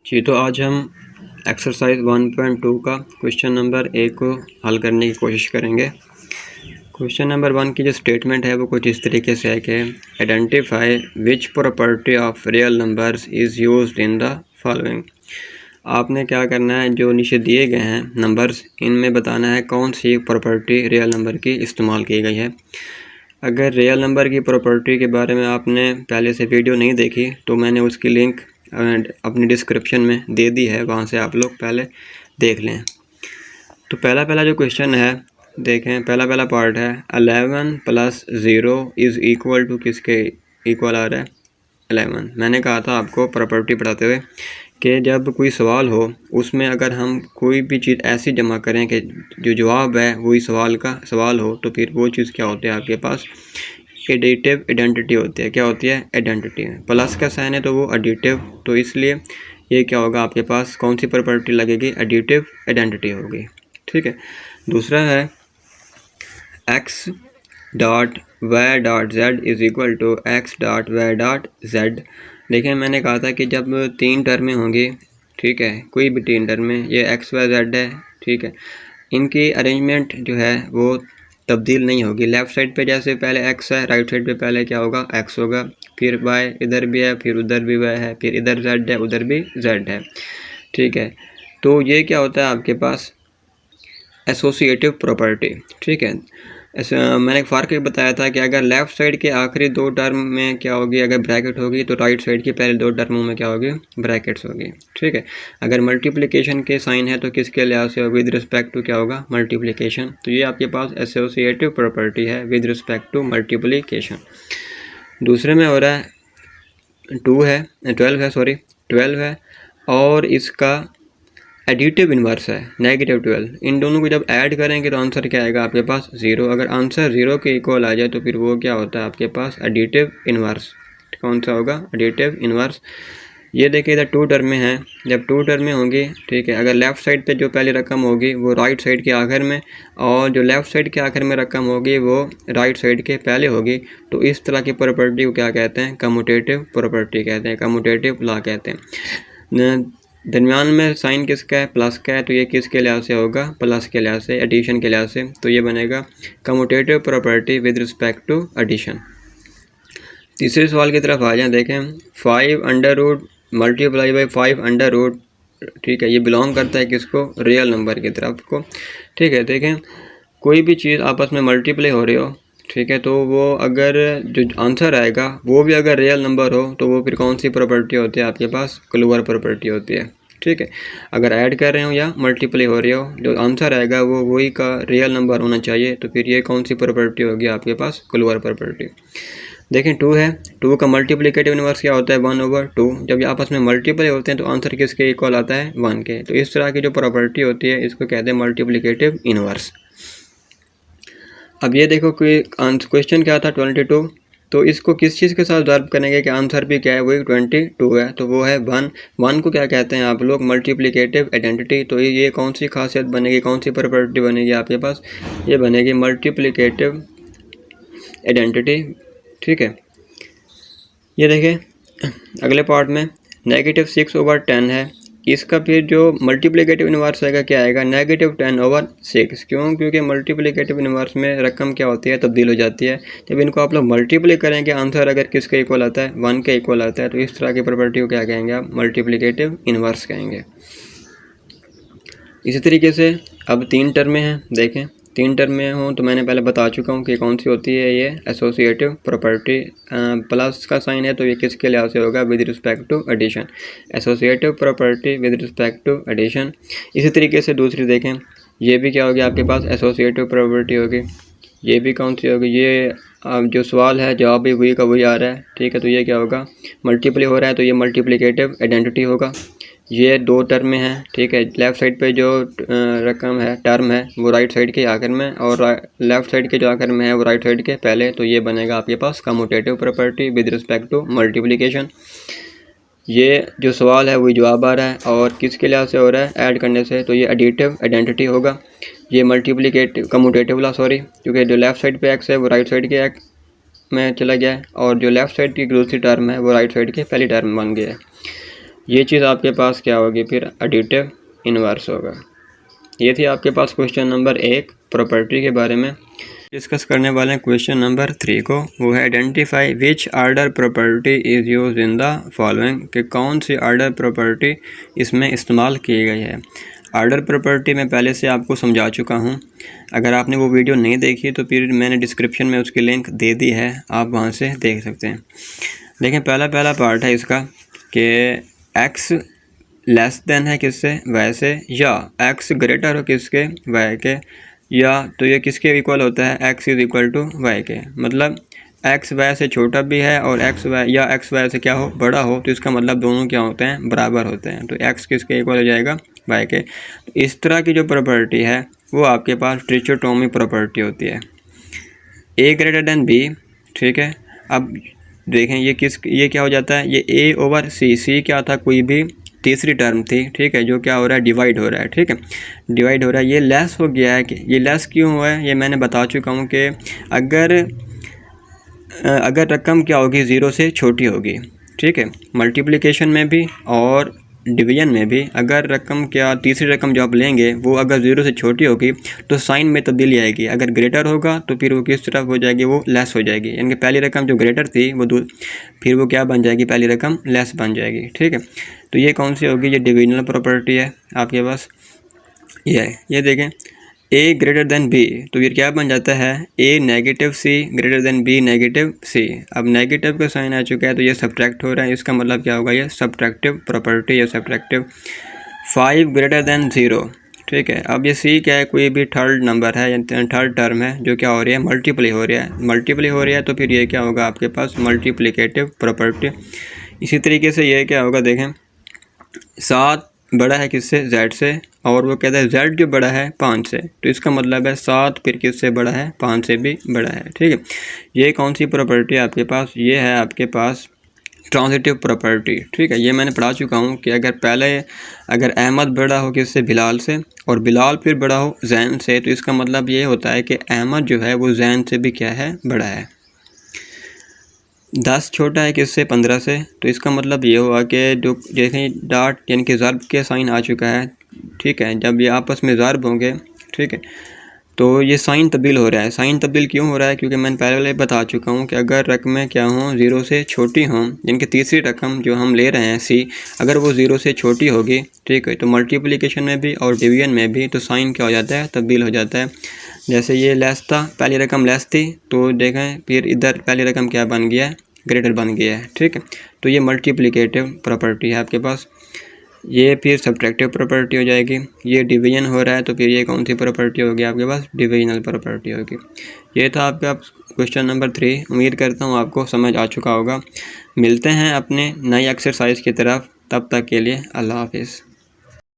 जी, तो आज हम एक्सरसाइज 1.2 का क्वेश्चन नंबर 1 को हल करने की कोशिश करेंगे। क्वेश्चन नंबर 1 की जो स्टेटमेंट है वो कुछ इस तरीके से है कि identify which property of real numbers is used in the following. आपने क्या करना है, जो नीचे दिए गए हैं नंबर्स, इनमें बताना है कौन सी प्रॉपर्टी रियल नंबर की इस्तेमाल की गई है। अगर रियल नंबर की प्रॉपर्टी के बारे में आपने पहले से वीडियो नहीं देखी तो मैंने उसकी लिंक अपनी डिस्क्रिप्शन में दे दी है, वहाँ से आप लोग पहले देख लें। तो पहला जो क्वेश्चन है देखें, पहला पार्ट है 11 + 0 इज़ इक्वल टू किसके इक्वल आ रहा है 11। मैंने कहा था आपको प्रॉपर्टी पढ़ाते हुए कि जब कोई सवाल हो उसमें अगर हम कोई भी चीज़ ऐसी जमा करें कि जो जवाब है वही सवाल का सवाल हो, तो फिर वो चीज़ क्या होती है आपके पास एडिटिव आइडेंटिटी होती है। क्या होती है? आइडेंटिटी। प्लस का साइन है तो वो एडिटिव, तो इसलिए ये क्या होगा आपके पास, कौन सी प्रॉपर्टी लगेगी? एडिटिव आइडेंटिटी होगी। ठीक है। दूसरा है x.y.z is equal to x.y.z। देखिए मैंने कहा था कि जब 3 टर्में होंगी, ठीक है, कोई भी 3 टर्में, ये x, y, z है, ठीक है, इनकी अरेंजमेंट जो है वो तब्दील नहीं होगी। लेफ़्ट साइड पे जैसे पहले x है, राइट साइड पे पहले क्या होगा? x होगा, फिर y इधर भी है, फिर उधर भी y है, फिर इधर z है, उधर भी z है। ठीक है, तो ये क्या होता है आपके पास? Associative property. ठीक है, मैंने एक फ़र्क बताया था कि अगर लेफ़्ट साइड के आखिरी 2 टर्म में क्या होगी, अगर ब्रैकेट होगी, तो राइट साइड की पहले 2 टर्मों में क्या होगी? ब्रैकेट्स होगी। ठीक है, अगर मल्टीप्लिकेशन के साइन है तो किसके लिहाज से विद रिस्पेक्ट टू क्या होगा? मल्टीप्लिकेशन। तो ये आपके पास एसोसिएटिव प्रॉपर्टी है विद रिस्पेक्ट टू मल्टीप्लिकेशन। दूसरे में हो रहा है 12 है और इसका एडिटिव इन्वर्स है -12। इन दोनों को जब ऐड करेंगे तो आंसर क्या आएगा आपके पास? 0। अगर आंसर 0 के इक्वल आ जाए तो फिर वो क्या होता है आपके पास? Additive inverse. कौन सा होगा? Additive inverse. ये देखिए इधर 2 टर्में हैं, जब 2 टर्में होंगी, ठीक है, अगर लेफ़्ट साइड पे जो पहली रकम होगी वो राइट साइड के आखिर में, और जो लेफ़्ट साइड के आखिर में रकम होगी वो राइट साइड के पहले होगी, तो इस तरह की प्रॉपर्टी को क्या कहते हैं? कम्यूटेटिव प्रॉपर्टी कहते हैं, कम्यूटेटिव लॉ कहते हैं। दरमियान में साइन किसका है? प्लस का है, तो ये किसके लिहाज से होगा? प्लस के लिहाज से, एडिशन के लिहाज से, तो ये बनेगा commutative property with respect to addition. तीसरे सवाल की तरफ आ जाएं। देखें 5√* × 5√, ठीक है, ये बिलोंग करता है किसको? रियल नंबर की तरफ को। ठीक है, देखें कोई भी चीज़ आपस में मल्टीप्लाई हो रही हो, ठीक है, तो वो अगर जो आंसर आएगा वो भी अगर रियल नंबर हो तो वो फिर कौन सी प्रॉपर्टी होती है आपके पास? क्लोवर प्रॉपर्टी होती है। ठीक है, अगर ऐड कर रहे हो या मल्टीप्लाई हो रही हो, जो आंसर आएगा वो वही का रियल नंबर होना चाहिए, तो फिर ये कौन सी प्रॉपर्टी होगी आपके पास? Clover property. देखें 2 है, 2 का मल्टीप्लिकेटिव इन्वर्स क्या होता है? 1/2। जब ये आपस में मल्टीप्लाई होते हैं तो आंसर किसके इक्वल आता है? 1 के। तो इस तरह की जो प्रॉपर्टी होती है इसको कहते हैं मल्टीप्लिकेटिव इन्वर्स। अब ये देखो कि क्वेश्चन क्या था? 22। तो इसको किस चीज़ के साथ ज़र्ब करेंगे कि आंसर भी क्या है? वही 22 है, तो वो है 1। 1 को क्या कहते हैं आप लोग? Multiplicative identity. तो ये कौन सी खासियत बनेगी, कौन सी प्रॉपर्टी बनेगी आपके पास? ये बनेगी मल्टीप्लिकेटिव आइडेंटिटी। ठीक है, ये देखें अगले पार्ट में -6/10 है, इसका फिर जो मल्टीप्लिकेटिव इन्वर्स आएगा क्या आएगा? -10/6। क्यों? क्योंकि मल्टीप्लिकेटिव इन्वर्स में रकम क्या होती है? तब्दील हो जाती है। जब इनको आप लोग मल्टीप्लाई करेंगे आंसर अगर किसके इक्वल आता है? 1 के इक्वल आता है, तो इस तरह की प्रॉपर्टी को क्या कहेंगे आप? मल्टीप्लिकेटिव इन्वर्स कहेंगे। इसी तरीके से अब 3 टर्में हैं। देखें 3 टर्म में हों तो मैंने पहले बता चुका हूँ कि कौन सी होती है ये एसोसिएटिव प्रॉपर्टी। प्लस का साइन है तो ये किसके लिहाज से होगा? With respect to addition. Associative property with respect to addition. इसी तरीके से दूसरी देखें, ये भी क्या होगी आपके पास? एसोसिएटिव प्रॉपर्टी होगी। ये भी कौन सी होगी? ये जो सवाल है जवाब भी वही का वही आ रहा है, ठीक है, तो ये क्या होगा? मल्टीप्लाई हो रहा है तो ये मल्टीप्लिकेटिव आइडेंटिटी होगा। ये 2 टर्म में है, ठीक है, लेफ़्ट साइड पे जो रकम है, टर्म है, वो राइट साइड के आखिर में, और लेफ़्ट साइड के जो आखिर में है वो राइट साइड के पहले, तो ये बनेगा आपके पास commutative property with respect to multiplication. ये जो सवाल है वही जवाब आ रहा है, और किसके लिहाज से हो रहा है? ऐड करने से, तो ये एडिटिव आइडेंटिटी होगा। ये मल्टीप्लिकेटिव कम्यूटेटिव ला सॉरी, क्योंकि जो लेफ़्ट साइड पे एक्स है वो राइट साइड के एक्स में चला गया है, और जो लेफ़्ट साइड की दूसरी टर्म है वो राइट साइड के पहली टर्म बन गया है। ये चीज़ आपके पास क्या होगी, फिर एडिटिव इन्वर्स होगा। ये थी आपके पास क्वेश्चन नंबर 1 प्रॉपर्टी के बारे में। डिस्कस करने वाले हैं क्वेश्चन नंबर 3 को, वो है identify which order property is use in the following, कि कौन सी आर्डर प्रॉपर्टी इसमें इस्तेमाल की गई है। आर्डर प्रॉपर्टी मैं पहले से आपको समझा चुका हूँ, अगर आपने वो वीडियो नहीं देखी तो फिर मैंने डिस्क्रिप्शन में उसकी लिंक दे दी है, आप वहाँ से देख सकते हैं। देखें पहला पार्ट है इसका कि एक्स लेस देन है किससे, वाई से, या एक्स ग्रेटर हो किसके, वाई के, या तो ये किसके इक्वल होता है, x is equal to y के। मतलब एक्स वाई से छोटा भी है और एक्स वाई या एक्स वाई से क्या हो, बड़ा हो, तो इसका मतलब दोनों क्या होते हैं, बराबर होते हैं। तो एक्स किसके इक्वल हो जाएगा, वाई के। तो इस तरह की जो प्रॉपर्टी है वो आपके पास ट्रिचोटोमी प्रॉपर्टी होती है, ए ग्रेटर देन बी। ठीक है, अब देखें ये क्या हो जाता है, ये ए ओवर सी, सी क्या था, कोई भी तीसरी टर्म थी। ठीक है, जो क्या हो रहा है, डिवाइड हो रहा है। ठीक है, डिवाइड हो रहा है, ये लेस हो गया है। कि ये लेस क्यों हुआ है, ये मैंने बता चुका हूँ कि अगर रकम क्या होगी, ज़ीरो से छोटी होगी। ठीक है, मल्टीप्लिकेशन में भी और डिवीजन में भी अगर रकम क्या, तीसरी रकम जो आप लेंगे वो अगर ज़ीरो से छोटी होगी तो साइन में तब्दीली आएगी। अगर ग्रेटर होगा तो फिर वो किस तरफ हो जाएगी, वो लेस हो जाएगी। यानी कि पहली रकम जो ग्रेटर थी वो फिर वो क्या बन जाएगी, पहली रकम लेस बन जाएगी। ठीक है, तो ये कौन सी होगी, ये डिविजनल प्रॉपर्टी है आपके पास। ये देखें ए ग्रेटर देन बी, तो ये क्या बन जाता है, ए नेगेटिव सी ग्रेटर देन बी नेगेटिव सी। अब नेगेटिव का साइन आ चुका है तो ये सब्ट्रैक्ट हो रहा है, इसका मतलब क्या होगा, ये सब्ट्रैक्टिव प्रॉपर्टी है, सब्ट्रैक्टिव। 5 greater than 0। ठीक है, अब ये सी क्या है, कोई भी थर्ड नंबर है या थर्ड टर्म है जो क्या हो रही है, मल्टीप्लाई हो रहा है, तो फिर ये क्या होगा आपके पास, मल्टीप्लिकेटिव प्रॉपर्टी। इसी तरीके से ये क्या होगा, देखें 7 बड़ा है किससे, जेड से, और वो कहता है जेड जो बड़ा है 5 से, तो इसका मतलब है 7 फिर किससे बड़ा है, 5 से भी बड़ा है। ठीक है, ये कौन सी प्रॉपर्टी है आपके पास, ये है आपके पास ट्रांजिटिव प्रॉपर्टी। ठीक है, ये मैंने पढ़ा चुका हूँ कि अगर अहमद बड़ा हो किससे, बिलाल से, और बिलाल फिर बड़ा हो जैन से, तो इसका मतलब ये होता है कि अहमद जो है वो जैन से भी क्या है, बड़ा है। 10 छोटा है किससे, 15 से, तो इसका मतलब ये हुआ कि जो जैसे डॉट यानी कि ज़र्ब के साइन आ चुका है। ठीक है, जब ये आपस में ज़र्ब होंगे, ठीक है, तो ये साइन तब्दील हो रहा है। साइन तब्दील क्यों हो रहा है, क्योंकि मैंने पहले बता चुका हूँ कि अगर रकमें क्या हों, 0 से छोटी हों, यानी कि तीसरी रकम जो हम ले रहे हैं सी, अगर वो 0 से छोटी होगी, ठीक है, तो मल्टीप्लिकेशन में भी और डिवीजन में भी तो साइन क्या हो जाता है, तब्दील हो जाता है। जैसे ये लेस था, पहली रकम लेस थी, तो देखें फिर इधर पहली रकम क्या बन गया है, ग्रेटर बन गया है। ठीक है, तो ये मल्टीप्लिकेटिव प्रॉपर्टी है आपके पास। ये फिर सब्ट्रैक्टिव प्रॉपर्टी हो जाएगी। ये डिवीजन हो रहा है तो फिर ये कौन सी प्रॉपर्टी होगी आपके पास, डिविजनल प्रॉपर्टी होगी। ये था आपका क्वेश्चन नंबर 3। उम्मीद करता हूँ आपको समझ आ चुका होगा। मिलते हैं अपने नई एक्सरसाइज की तरफ, तब तक के लिए अल्लाह हाफिज़।